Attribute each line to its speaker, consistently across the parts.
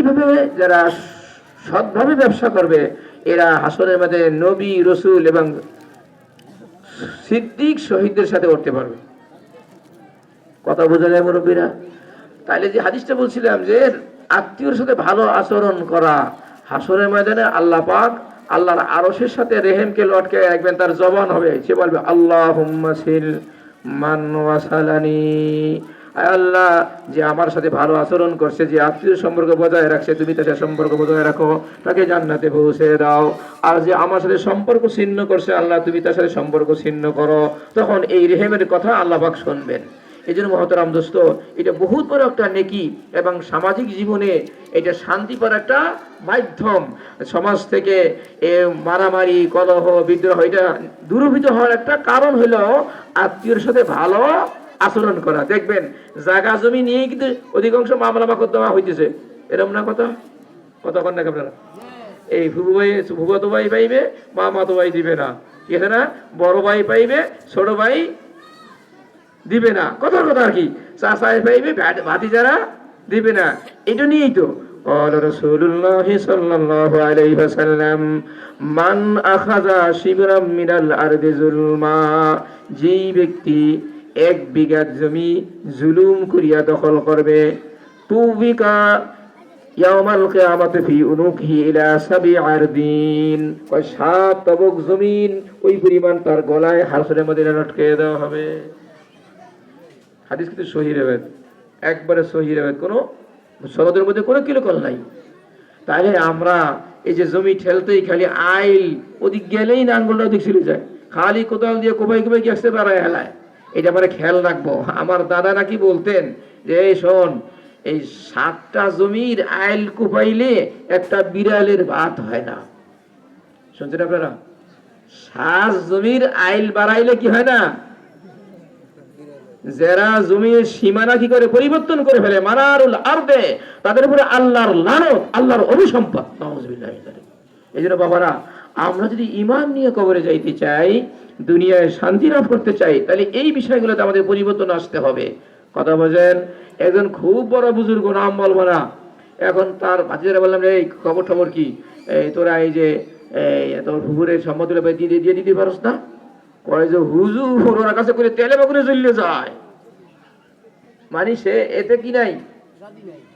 Speaker 1: এইভাবে যারা সৎভাবে ব্যবসা করবে এরা হাসরের মধ্যে নবী রসুল এবং সিদ্দিক শহীদদের সাথে উঠতে পারবে। কথা বোঝা যায় মুরব্বীরা? তাইলে যে হাদিসটা বলছিলাম যে আত্মীয়র সাথে ভালো আচরণ করা, হাসরের ময়দানে আল্লাহ পাক আল্লাহর আরশের সাথে রেহেমকে লটকে রাখবেন, তার জবান হবে, সে বলবে আল্লাহুম্মা সিল মান ওয়াসালানি, আল্লাহ যে আমার সাথে ভালো আচরণ করছে, যে আত্মীয় সম্পর্ক বজায় রাখছে, তুমি তার সাথে সম্পর্ক বজায় রাখো, তাকে জান্নাতে পৌঁছে দাও। আর যে আমার সাথে সম্পর্ক ছিন্ন করছে, আল্লাহ তুমি তার সাথে সম্পর্ক ছিন্ন করো। তখন এই রেহেমের কথা আল্লাহ পাক শুনবেন। এই জন্য মহতরাম দোস্ত, এটা বহুত বড় একটা নেকি এবং সামাজিক জীবনে এটা শান্তি পাওয়ার একটা মাধ্যম। সমাজ থেকে মারামারি, কলহ, বিদ্রোহ এটা দূরীভূত হওয়ার একটা কারণ হলো আত্মীয়র সাথে ভালো আচরণ করা। দেখবেন জায়গা জমি নিয়ে কিন্তু অধিকাংশ মামলা মোকদ্দমা হইতেছে, এরকম না? কথা কন না আপনারা? এই ফুফাতো ভাই পাইবে, মামাতো ভাই দিবে না, ঠিক আছে না? বড় ভাই পাইবে, ছোট ভাই দিবে না, কথার কথা আর কি। চাচাই পাইবে, ভাতিজারা দিবে না। এটা নিয়েই তো قال رسول الله صلى الله عليه وسلم من أخذ شبرا من الأرض ظلما, যেই ব্যক্তি 1 বিঘা জমি জুলুম করিয়া দখল করবে, তুবিকা ইয়াউমাল কিয়ামাতি ফি উনুকিহি ইলা 7 আরদিন, 7 তবক জমিন ওই পরিমাণ তার গলায় হাসরের মধ্যে লটকে দেওয়া হবে। হাদিস কিন্তু সহিহ রিওয়ায়াত, একবারে সহিহ রিওয়ায়াত, কোনো সনদের মধ্যে কোনো কিলকল নাই। তাহলে আমরা এই যে জমি ঠেলতেই খালি আইল, ওদিক গেলেই না আঙ্গুলটা ওদিক চলে যায়, খালি কোদাল দিয়ে কোপাই কোপাই গেছে বেড়ায় হেলায়। এটা আমরা খেয়াল রাখবো। আমার দাদা নাকি বলতেন যে এই শোন, এই 7টা জমির আইল কোপাইলে একটা বিড়ালের ভাত হয় না। শুনছেন আপনারা? 7 জমির আইল বাড়াইলে কি হয় না? যারা জমির সীমানা কি করে পরিবর্তন করে ফেলে, মানারুল আরদে, তাদের উপরে আল্লাহর লানত, আল্লাহর অভিসম্পাদ, নাউযুবিল্লাহ। এই জন্য বাবারা, আমরা যদি ঈমান নিয়ে কবরে যাইতে চাই, দুনিয়ায় শান্তি লাভ করতে চাই, তাহলে এই বিষয়গুলোতে আমাদের পরিবর্তন আসতে হবে। কথা বোঝেন? একজন খুব বড় বুজুর্গ, নাম বলবো না, এখন তার ভাতিজারা বললাম, এই খবর টবর কি, এই তোরা এই যে তোর হুজুরের সম্মতি দিয়ে দিতে পারস না? কয় যে হুজুর ওনার কাছে করে তেলে বাগুনে জ্বললে যায়, মানে সে এতে কি নাই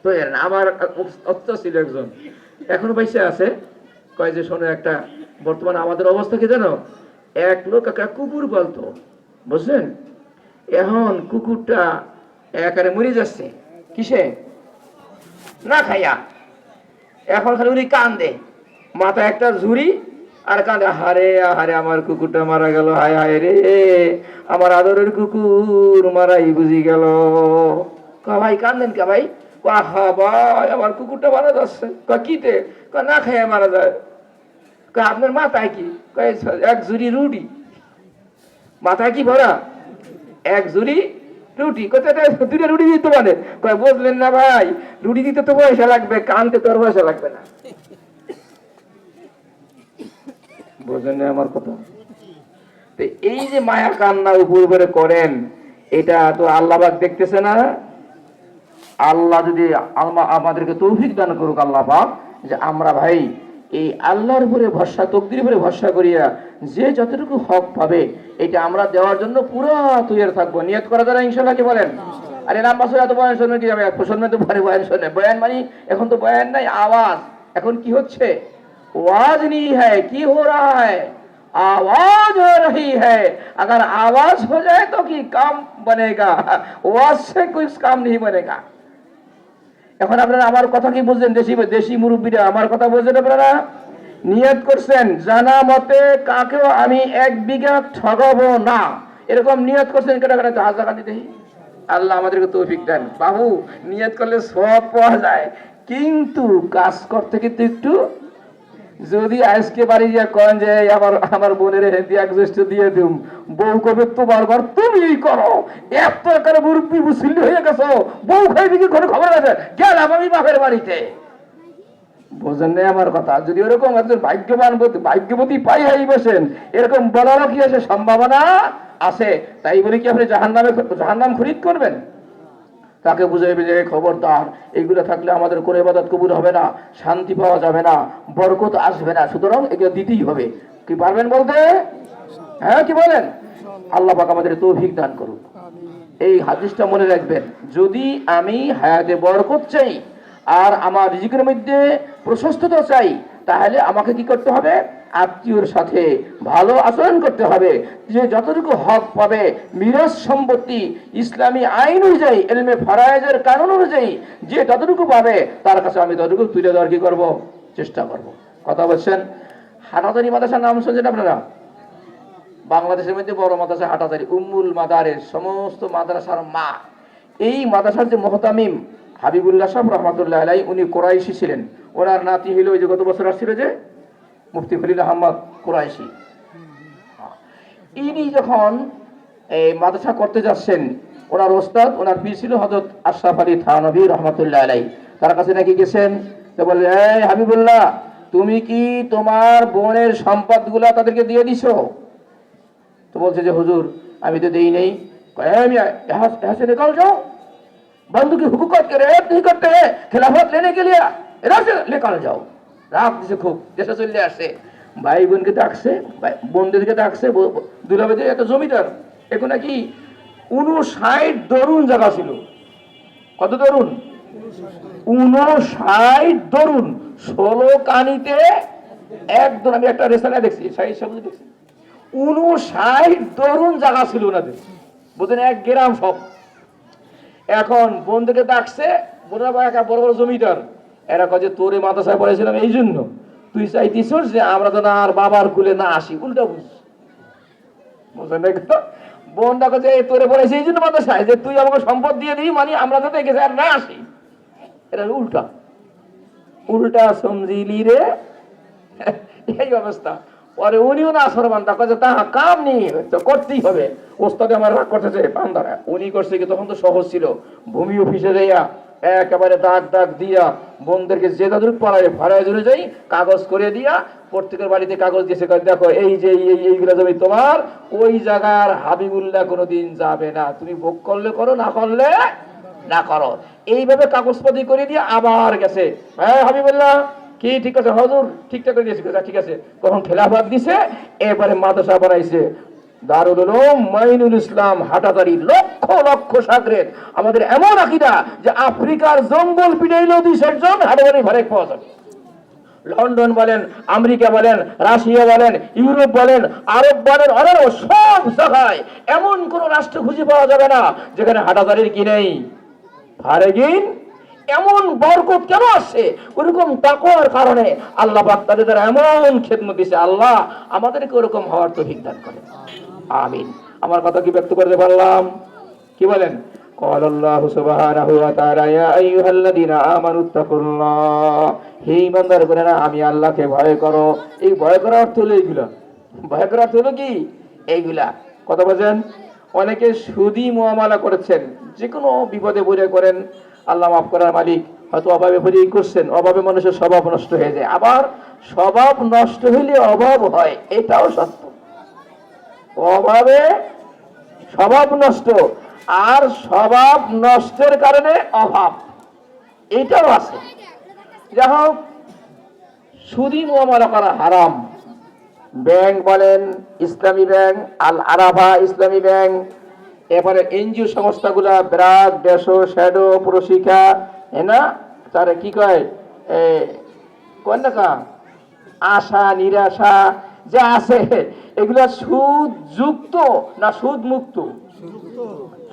Speaker 1: তো। আমার অত্য ছিল একজন, এখনো পয়সা আছে, কয় যে শোনো একটা, বর্তমানে আমাদের অবস্থা কি জানো, এক লোক একটা কুকুর পালতো, বুঝলেন? এখন কুকুরটা একারে মরে যাচ্ছে, কিসে না খাইয়া। এখন খালি উনি কান্দে, মাথায় একটা ঝুড়ি আর কাঁদে, হারে হারে আমার কুকুরটা মারা গেল, হায় হায় রে আমার আদরের কুকুর মারাই বুঝি গেল। ভাই কান্দেন কে ভাই? হা ভাই আমার কুকুরটা মারা যাচ্ছে। কিতে? না খাইয়া মারা যায়। আপনার মাথায় কি? 1 ঝুড়ি রুটি। মাথায় কি ভরা? 1 ঝুড়ি রুটি। কোথায় 2টা রুটি দিতে পারে? বুঝলেন না ভাই, রুটি দিতে তো পয়সা লাগবে, কানতে তো আর পয়সা লাগবে না। বোঝেন আমার কথা? এই যে মায়া কান্না উপর উপরে করেন, এটা তো আল্লাহ পাক দেখতেছে না? আল্লাহ যদি আমাদেরকে তৌফিক দান করুক আল্লাহ পাক, যে আমরা ভাই এই আল্লাহর উপরে ভরসা, তকদির উপরে ভরসা করিয়া যে যতটুকু হক পাবে এটা আমরা দেওয়ার জন্য পুরো তৈরি থাকবো। নিয়ত করা যারা ইনশাআল্লাহ, কি বলেন? আরে নাম বাসে এত বয়ান শুনবে কি যাবে? শুনবে তো পরে বয়ান শোনে। বয়ান মানে এখন তো বয়ান নাই, আওয়াজ। এখন কি হচ্ছে? आवाज नहीं है, की हो रहा है? आवाज हो रही है। अगर आवाज हो जाए तो कि काम बनेगा, आवाज से कोई काम नहीं बनेगा। এখন আপনারা আমার কথা কি বুঝলেন? দেশি মুরব্বীরা আমার কথা বুঝলেন? আপনারা নিয়ত করছেন জানা মতে কাকেও আমি 1 বিঘা ঠগাবো না, এরকম নিয়ত করছেন। কেটে কেটে হাজার টাকা দিতে। আল্লাহ আমাদেরকে তৌফিক দেন। বাবু নিয়ত করলে সব পাওয়া যায়, কিন্তু কাজ করতে কিন্তু একটু, যদি আজকে বাড়ি গিয়ে কন যে আমার বোনের এক জ্যেষ্ঠ দিয়ে দিম, বউ কবে তোমার ঘর তুমি করো, এত করে মুরব্বী মুসলিম হয়ে গেছো, বউ খাইবি কি কোনো খবর আছে? গেলাম আমি বাপের বাড়িতে। বোঝেন না আমার কথা? যদি ওরকম একজন ভাগ্যবতী পাই হাই বসেন, এরকম বলারও কি আছে সম্ভাবনা আছে। তাই বলে কি আপনি জাহান্নাম খরিদ করবেন? তাকে বুঝাইবে যে খবরদার, এইগুলো থাকলে আমাদের কোনো ইবাদত কবুল হবে না, শান্তি পাওয়া যাবে না, বরকত আসবে না, সুতরাং এগুলো দিতেই হবে। কি পারবেন বলতে? হ্যাঁ, কি বলেন? আল্লাহ পাক আমাদের তৌফিক দান করুন। এই হাদিসটা মনে রাখবেন, যদি আমি হায়াতে বরকত চাই আর আমার রিজিকের মধ্যে প্রশস্ততা চাই, তাহলে আমাকে কি করতে হবে? আত্মীয়র সাথে ভালো আচরণ করতে হবে। যে যতটুকু হক পাবে মিরাজ সম্পত্তি ইসলামী আইন অনুযায়ী, এলমে ফারায়েজের কানুন অনুযায়ী যে যতটুকু পাবে তার কাছে আমি ততটুকু তুলে দেওয়ার কি করবো? চেষ্টা করব। কথা বলছেন? হাটাজারি মাদ্রাসার নাম শুনছেন আপনারা? বাংলাদেশের মধ্যে বড় মাদ্রাসা হাটাজারি, উম্মুল মাদারের সমস্ত মাদ্রাসার মা। এই মাদ্রাসার যে মুহতামিম হাবিবুল্লাহ সাহেব রহমতুল্লাহ আলাই, উনি কোরাইশি ছিলেন। ওনার নাতি হইল ওই যে গত বছর আসছিল যে মুফতি খলিল আহমদ কোরাইশি। ইনি যখন এই মাদ্রাসা করতে যাচ্ছেন, ওনার ওস্তাদ, ওনার পীর ছিল হযরত আশরাফ আলী থানভী রহমতুল্লাহ আলাই। তার কাছে নাকি গেছেন, তো বলে, এই হাবিবুল্লাহ, তুমি কি তোমার বোনের সম্পদগুলা তাদেরকে দিয়ে দিছো? তো বলছে যে হুজুর, আমি তো দেই নেই। यहाँ से निकल जाओ, बंधु की हुकूकत के रेत नहीं करते हैं, खिलाफत लेने के लिए इधर से निकल जाओ। রাগ দিছে খুব, দেশে চলে আসছে। ভাই বোনকে ডাকছে, বোনদেরকে ডাকছে, দুলাভাইতে একটা জমিদার, এখন নাকি 59 দরুন জায়গা ছিল। কত দরুন? 59 দরুন, 16 কানিতে একদম। আমি একটা রেসালা দেখছি, 59 দরুন জায়গা ছিল ওনাদের, বুঝলেন, 1 গ্রাম সব। এখন বোনদেরকে ডাকছে, বোনরা বড় বড় জমিদার, এরা কাজে তোরে মাদ্রাসায় পড়েছিলাম এই জন্য, তুই চাইতিস যে আমরা তো না আর বাবার কুলে না আসি, উল্টা বুঝ, বুঝলেন? বোনটা কাজে তোরে পড়েছে এই জন্য মাদ্রাসায়, যে তুই আমাকে সম্পদ দিয়ে দিই, মানে আমরা তো দেখেছি আর না আসি। এটা উল্টা উল্টা সমঝিলি রে, এই অবস্থা। পরে উনিও না সরমান, তা কাজে তা কাম নেই, তো করতেই হবে। ওস্তাদে আমার রাগ করতেছে পান্দারা, উনি করছে কি, তখন তো সহজ ছিল, ভূমি অফিসে যাইয়া একেবারে দাগ দাগ দিয়া বোনদেরকে যে তাদের পাড়ায় ভাড়ায় জুড়ে যাই, কাগজ করে দিয়া প্রত্যেকের বাড়িতে কাগজ দিয়েছে, দেখো এই যে এইগুলা জমি তোমার, ওই জায়গার হাবিবুল্লাহ কোনোদিন যাবে না, তুমি ভোগ করলে করো, না করলে না করো। এইভাবে কাগজপাতি করে দিয়ে আবার গেছে, হ্যাঁ হাবিবুল্লাহ কি ঠিক আছে হুজুর, ঠিকঠাক করে দিয়েছে, ঠিক আছে। কখন খেলাফত দিছে, এবারে মাদ্রাসা বানাইছে দারুল উলুম মাইনুল ইসলাম হাটাজারি, লক্ষ লক্ষ ছাত্রের। আমাদের এমন আকীদা যে আফ্রিকার জঙ্গল পিটাইলেও 200 জন হাটাজারি ঘরে পাওয়া যাবে। লন্ডন বলেন, আমেরিকা বলেন, রাশিয়া বলেন, ইউরোপ বলেন, আরব বলেন, অনেক সব জায়গায় এমন কোন রাষ্ট্র খুঁজে পাওয়া যাবে না যেখানে হাটাজারির কি নেই, ফারেগিন। এমন বরকত কেন আসছে? ওরকম তাকওয়ার কারণে আল্লাহ পাক তাদের দ্বারা এমন খেদমত দিয়েছে। আল্লাহ আমাদেরকে ওরকম হওয়ার তৌফিক দান করেন, আমিন। আমার কথা কি ব্যক্ত করতে পারলাম? কি বলেন? قال الله سبحانه وتعالى يا ايها الذين امنوا اتقوا الله, হে ঈমানদারগণেরা আমি আল্লাহকে ভয় করো। এই ভয় করার অর্থ হলো এইগুলা, ভয় করার অর্থ হলো কি এইগুলা। কথা বলেন, অনেকে সুদি মুআমালা করেছেন, যে কোনো বিপদে পড়ে করেন, আল্লাহ মাফ করার মালিক, হয়তো অভাবে পড়ে করছেন, অভাবে মানুষের স্বভাব নষ্ট হয়ে যায়। আবার স্বভাব নষ্ট হইলে অভাব হয়, এটাও সত্য। অভাবে স্বভাব নষ্ট, আর স্বভাব নষ্টের কারণে অভাব, এটাও আছে। যাই হোক, সুদি মুআমালা করা হারাম। ব্যাংক বলেন, ইসলামী ব্যাংক, আল আরাফা ইসলামী ব্যাংক, এরপরে এনজিও সংস্থাগুলা, ব্রাক, ডেশো, শ্যাডো, প্রশিক্ষা, না তারা কি কয়, কোন না আশা নিরাশা যা আছে, এগুলা সুদ যুক্ত না সুদ মুক্ত?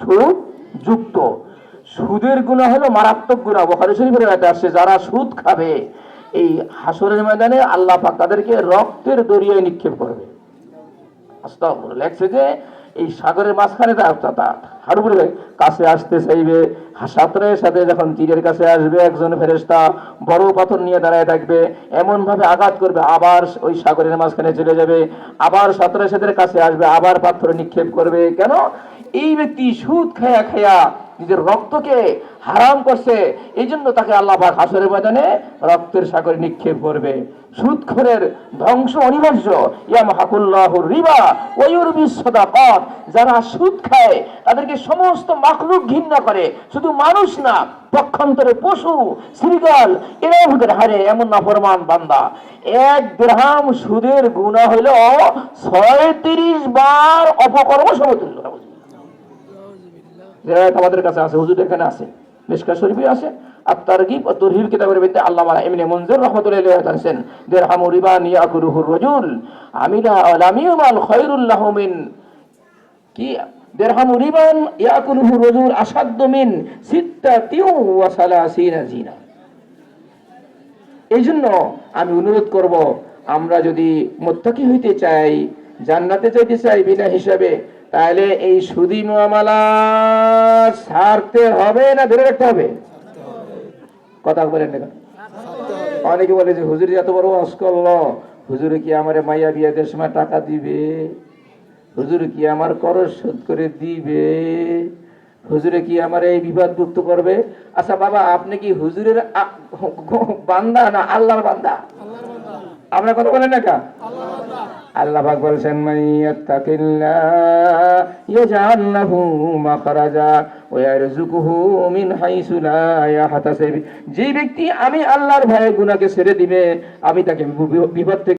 Speaker 1: সুদ যুক্ত। সুদের গুনাহ হলো মারাত্মক গুনাহ। বুখারী শরীফের আয়াতে আসছে, যারা সুদ খাবে এই হাসরের ময়দানে আল্লাহ পাক তাদেরকে রক্তের দরিয়ায় নিক্ষেপ করবে। আস্তাগফিরুল্লাহ। লেখছে যে এই সাগরের মাঝখানে হারুপুরের কাছে আসতে চাইবে, সাঁতরের সাথে যখন তীরের কাছে আসবে, একজন ফেরেশতা বড় পাথর নিয়ে দাঁড়ায় থাকবে, এমন ভাবে আঘাত করবে, আবার ওই সাগরের মাঝখানে চলে যাবে, আবার সাঁতরের সাথে কাছে আসবে, আবার পাথর নিক্ষেপ করবে। কেন? এই ব্যক্তি সুদ খায়া খায়া নিজের রক্তকে হারাম করছে, এই জন্য তাকে আল্লাহ পাক হাসরের ময়দানে রক্তের সাগরে নিক্ষেপ করবে। সুদখোরের ধ্বংস অনিবার্য। ইয়ামহাকুল্লাহুর রিবা ওয়া ইউরবিস সাদাকাত। যারা সুদ খায় তাদেরকে সমস্ত মাখলুক ঘৃণা করে, শুধু মানুষ না, পক্ষান্তরে পশু, শৃগাল এরাও হুদের হারে এমন নাফরমান বান্দা। 1 দিরহাম সুদের গুনাহ হইল 36 বার অপকর্ম সমতুল্য। আমাদের কাছে আছে, হুজুর এখানে আছে, মিশকাত শরীফে আছে, আত-তারগিব ওয়া তারহিব কিতাবের মধ্যে আল্লামা ইবনে মুনজির রাহমাতুল্লাহি আলাইহি বলেছেন, দিরহামু রিবা ইয়াকুলুহুর রাজুল আমিলা আলামিউল খায়রুল লাহু মিন কি দিরহামু রিবান ইয়াকুলুহুর রাজুল আসাদ্দু মিন সিত্তাতিন ওয়া সালাসিনা জিনা। এইজন্য আমি অনুরোধ করব, আমরা যদি মুত্তাকি হইতে চাই, জান্নাতে যেতে চাই বিনা হিসাবে, তাহলে এই সুদি মুআমালা ছাড়তে হবে না ধরে রাখতে হবে? কথা বলেন না? অনেকে বলে যে হুজুর এত বড় ওয়াজ করলো, হুজুরে কি আমারে মাইয়া বিয়াদের সময় টাকা দিবে? হুজুরে কি আমার খরচ শোধ করে দিবে? হুজুরে কি আমার এই বিবাদমুক্ত করবে? আচ্ছা বাবা, আপনি কি হুজুরের বান্দা না আল্লাহর বান্দা? আপনার কথা বলেন না কা? আল্লাহ পাক বলেছেন, মাইয়াত্তাকিল্লাহ ইয়াজআল লাহু মাখরাজা ওয়া ইয়ারযুকুহু মিন হাইসু লা ইয়াহতাসিব। যে ব্যক্তি আমি আল্লাহর ভয়ে গুনাহকে ছেড়ে দিবে, আমি তাকে বিপদ থেকে